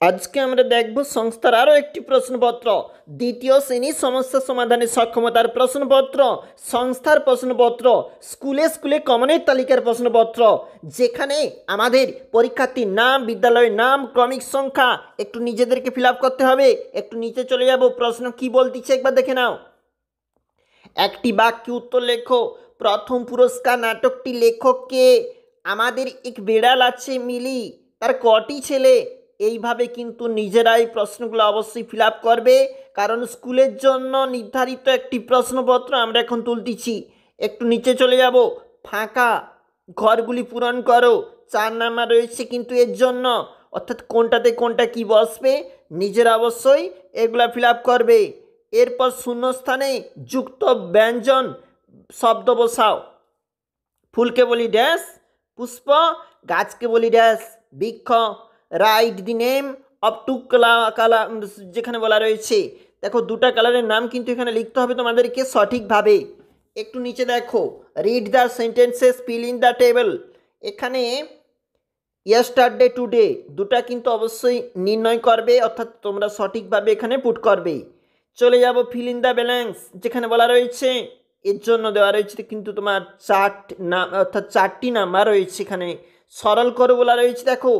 আজকে আমরা দেখব সংস্থার আরও একটি প্রশ্নপত্র। দ্বিতীয় শ্রেণীর সমস্যা সমাধানের সক্ষমতার প্রশ্নপত্র, সংস্থার প্রশ্নপত্র, স্কুলে স্কুলে কমনের তালিকার প্রশ্নপত্র, যেখানে আমাদের পরীক্ষার্থীর নাম, বিদ্যালয়ের নাম, ক্রমিক সংখ্যা একটু নিজেদেরকে ফিল আপ করতে হবে। একটু নিচে চলে যাব, প্রশ্ন কি বলতেছে একবার দেখে নাও। একটি বাক্যে উত্তর লেখো। প্রথম পুরস্কার নাটকটি লেখক কে? আমাদের এক বিড়াল আছে মিলি, তার কটি ছেলে? এইভাবে কিন্তু নিজেরাই প্রশ্নগুলো অবশ্যই ফিল আপ করবে, কারণ স্কুলের জন্য নির্ধারিত একটি প্রশ্নপত্র আমরা এখন তুলতেছি। একটু নিচে চলে যাব, ফাঁকা ঘরগুলি পূরণ করো। 4 নাম্বার রয়েছে কিন্তু এর জন্য, অর্থাৎ কোনটাতে কোনটা কি বসবে নিজেরা অবশ্যই এগুলা ফিল আপ করবে। এরপর শূন্যস্থানে যুক্ত ব্যঞ্জন শব্দ বসাও। ফুলকে বলি ড্যাশ পুষ্প, গাছকে বলি ড্যাশ বৃক্ষ। Write the name of two colour, যেখানে বলা রয়েছে দেখো দুটা কালারের নাম কিন্তু এখানে লিখতে হবে তোমাদেরকে সঠিকভাবে। একটু নিচে দেখো, read the sentences, fill in the table. এখানে ইয়েস্টারডে টুডে দুটা কিন্তু অবশ্যই নির্ণয় করবে, অর্থাৎ তোমরা সঠিকভাবে এখানে পুট করবে। চলে যাব ফিল ইন দ্য ব্যালেন্স, যেখানে বলা রয়েছে এর জন্য দেওয়া রয়েছে কিন্তু তোমার অর্থাৎ 4টি নাম্বার রয়েছে। এখানে সরল করো বলা রয়েছে দেখো,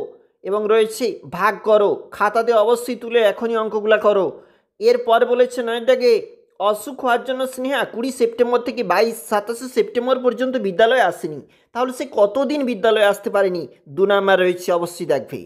এবং রয়েছে ভাগ করো। খাতাতে অবশ্যই তুলে এখনই অঙ্কগুলা করো। এরপর বলেছে 9 দাগে, অসুখ হওয়ার জন্য স্নেহা 20 সেপ্টেম্বর থেকে 27 সেপ্টেম্বর পর্যন্ত বিদ্যালয়ে আসেনি। তাহলে সে কতদিন বিদ্যালয়ে আসতে পারেনি? 2 নাম্বার রয়েছে, অবশ্যই দেখবে।